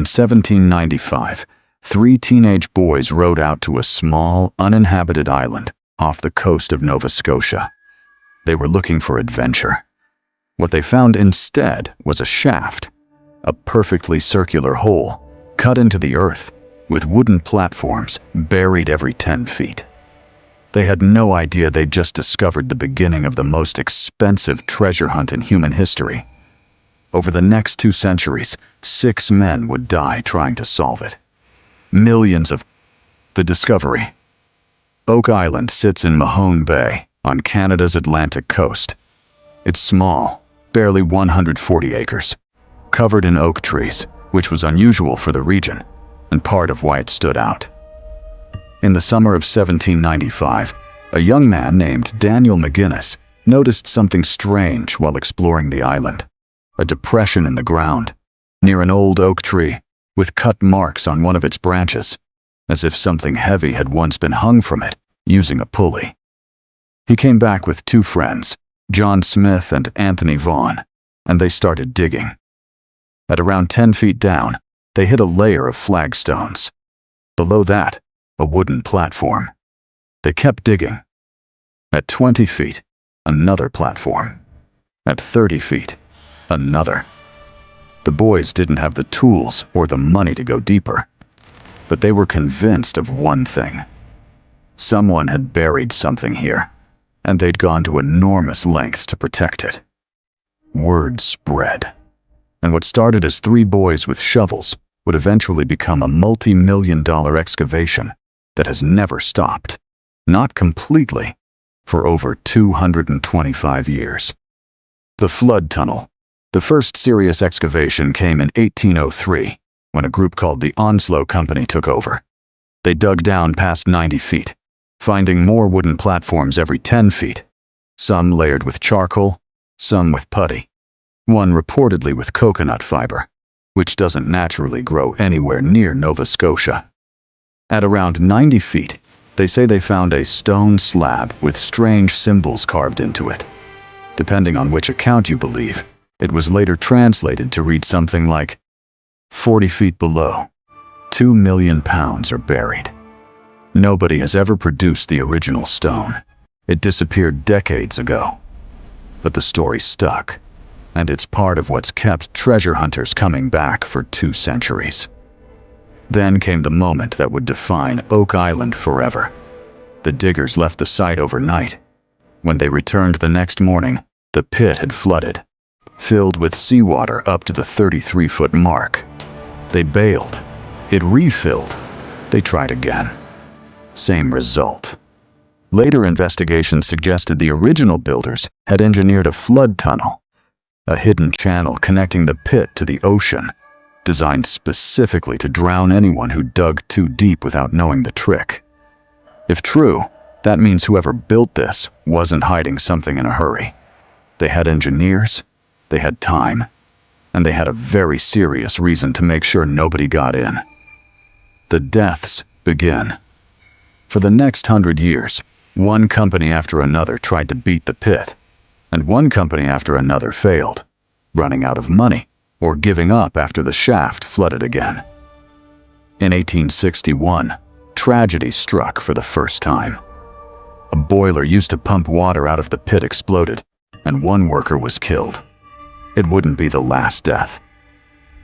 In 1795, three teenage boys rowed out to a small, uninhabited island off the coast of Nova Scotia. They were looking for adventure. What they found instead was a shaft, a perfectly circular hole cut into the earth with wooden platforms buried every 10 feet. They had no idea they'd just discovered the beginning of the most expensive treasure hunt in human history. Over the next 2 centuries, 6 men would die trying to solve it. Millions of... The discovery. Oak Island sits in Mahone Bay on Canada's Atlantic coast. It's small, barely 140 acres, covered in oak trees, which was unusual for the region, and part of why it stood out. In the summer of 1795, a young man named Daniel McGinnis noticed something strange while exploring the island. A depression in the ground, near an old oak tree, with cut marks on one of its branches, as if something heavy had once been hung from it using a pulley. He came back with 2 friends, John Smith and Anthony Vaughan, and they started digging. At around 10 feet down, they hit a layer of flagstones. Below that, a wooden platform. They kept digging. At 20 feet, another platform. At 30 feet, another. The boys didn't have the tools or the money to go deeper, but they were convinced of one thing. Someone had buried something here, and they'd gone to enormous lengths to protect it. Word spread, and what started as 3 boys with shovels would eventually become a multi-million-dollar excavation that has never stopped, not completely, for over 225 years. The Flood Tunnel. The first serious excavation came in 1803, when a group called the Onslow Company took over. They dug down past 90 feet, finding more wooden platforms every 10 feet, some layered with charcoal, some with putty, one reportedly with coconut fiber, which doesn't naturally grow anywhere near Nova Scotia. At around 90 feet, they say they found a stone slab with strange symbols carved into it. Depending on which account you believe, it was later translated to read something like, 40 feet below, 2 million pounds are buried. Nobody has ever produced the original stone. It disappeared decades ago. But the story stuck, and it's part of what's kept treasure hunters coming back for 2 centuries. Then came the moment that would define Oak Island forever. The diggers left the site overnight. When they returned the next morning, the pit had flooded, filled with seawater up to the 33-foot mark. They bailed. It refilled. They tried again. Same result. Later investigations suggested the original builders had engineered a flood tunnel, a hidden channel connecting the pit to the ocean, designed specifically to drown anyone who dug too deep without knowing the trick. If true, that means whoever built this wasn't hiding something in a hurry. They had engineers, they had time, and they had a very serious reason to make sure nobody got in. The deaths begin. For the next 100 years, one company after another tried to beat the pit, and one company after another failed, running out of money or giving up after the shaft flooded again. In 1861, tragedy struck for the first time. A boiler used to pump water out of the pit exploded, and one worker was killed. It wouldn't be the last death.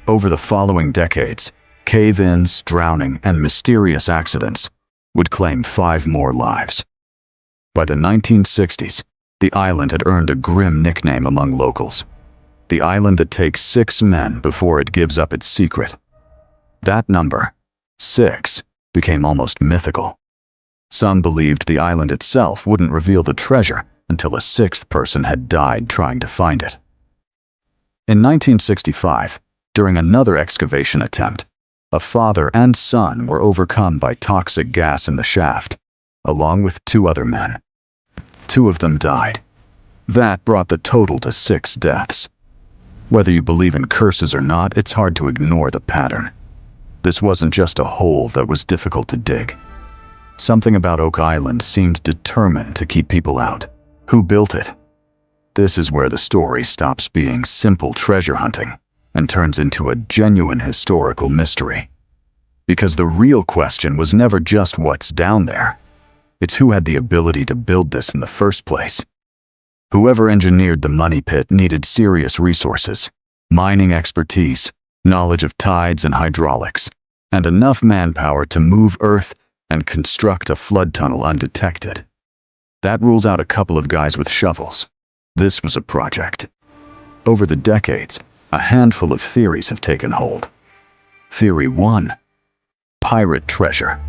Over the following decades, cave-ins, drowning, and mysterious accidents would claim 5 more lives. By the 1960s, the island had earned a grim nickname among locals. The island that takes 6 men before it gives up its secret. That number, 6, became almost mythical. Some believed the island itself wouldn't reveal the treasure until a 6th person had died trying to find it. In 1965, during another excavation attempt, a father and son were overcome by toxic gas in the shaft, along with 2 other men. 2 of them died. That brought the total to 6 deaths. Whether you believe in curses or not, it's hard to ignore the pattern. This wasn't just a hole that was difficult to dig. Something about Oak Island seemed determined to keep people out. Who built it? This is where the story stops being simple treasure hunting and turns into a genuine historical mystery. Because the real question was never just what's down there. It's who had the ability to build this in the first place. Whoever engineered the money pit needed serious resources, mining expertise, knowledge of tides and hydraulics, and enough manpower to move earth and construct a flood tunnel undetected. That rules out a couple of guys with shovels. This was a project. Over the decades, a handful of theories have taken hold. Theory 1. Pirate treasure.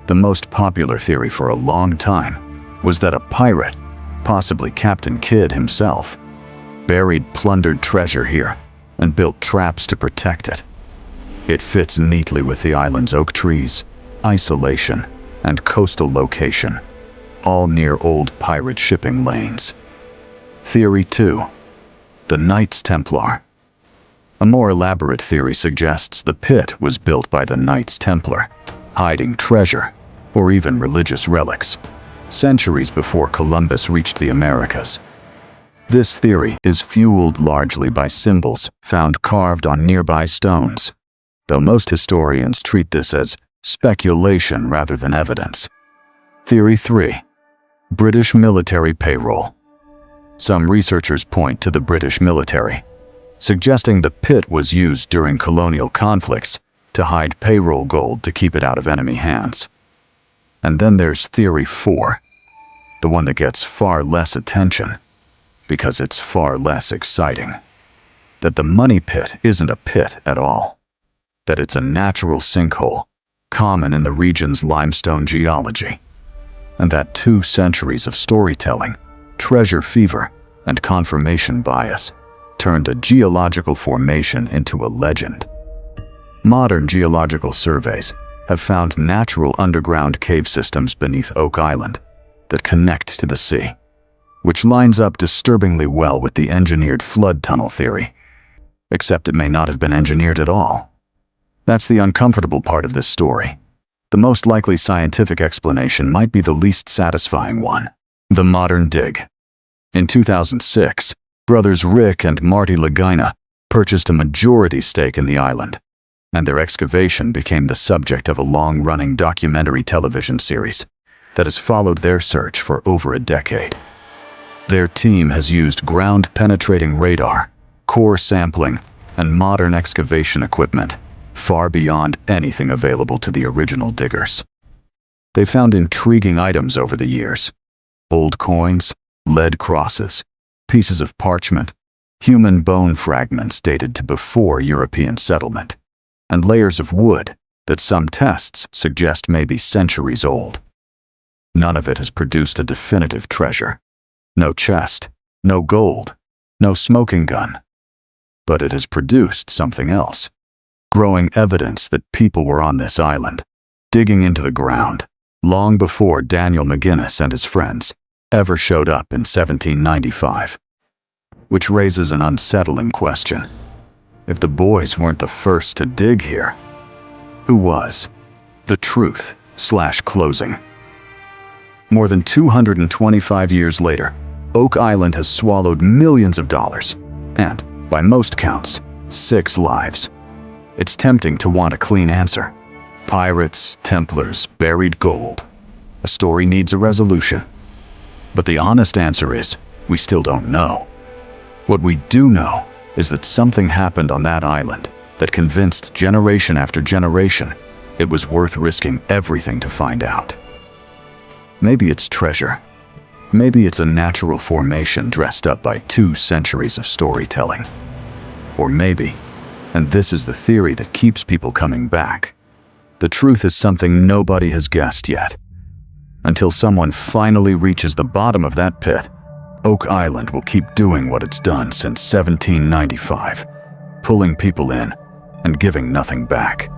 The most popular theory for a long time was that a pirate, possibly Captain Kidd himself, buried plundered treasure here and built traps to protect it. It fits neatly with the island's oak trees, isolation, and coastal location, all near old pirate shipping lanes. Theory 2. The Knights Templar. A more elaborate theory suggests the pit was built by the Knights Templar, hiding treasure, or even religious relics, centuries before Columbus reached the Americas. This theory is fueled largely by symbols found carved on nearby stones, though most historians treat this as speculation rather than evidence. Theory 3. British military payroll. Some researchers point to the British military, suggesting the pit was used during colonial conflicts to hide payroll gold to keep it out of enemy hands. And then there's Theory 4, the one that gets far less attention, because it's far less exciting. That the money pit isn't a pit at all. That it's a natural sinkhole, common in the region's limestone geology. And that 2 centuries of storytelling, treasure fever, and confirmation bias turned a geological formation into a legend. Modern geological surveys have found natural underground cave systems beneath Oak Island that connect to the sea, which lines up disturbingly well with the engineered flood tunnel theory. Except it may not have been engineered at all. That's the uncomfortable part of this story. The most likely scientific explanation might be the least satisfying one: the modern dig. In 2006, brothers Rick and Marty Lagina purchased a majority stake in the island, and their excavation became the subject of a long-running documentary television series that has followed their search for over a decade. Their team has used ground-penetrating radar, core sampling, and modern excavation equipment far beyond anything available to the original diggers. They found intriguing items over the years: old coins, lead crosses, pieces of parchment, human bone fragments dated to before European settlement, and layers of wood that some tests suggest may be centuries old. None of it has produced a definitive treasure. No chest, no gold, no smoking gun. But it has produced something else: growing evidence that people were on this island, digging into the ground, long before Daniel McGinnis and his friends ever showed up in 1795. Which raises an unsettling question. If the boys weren't the first to dig here, who was? The truth/closing. More than 225 years later, Oak Island has swallowed millions of dollars, and, by most counts, 6 lives. It's tempting to want a clean answer. Pirates, Templars, buried gold. A story needs a resolution. But the honest answer is, we still don't know. What we do know is that something happened on that island that convinced generation after generation it was worth risking everything to find out. Maybe it's treasure. Maybe it's a natural formation dressed up by 2 centuries of storytelling. Or maybe, and this is the theory that keeps people coming back, the truth is something nobody has guessed yet. Until someone finally reaches the bottom of that pit, Oak Island will keep doing what it's done since 1795, pulling people in and giving nothing back.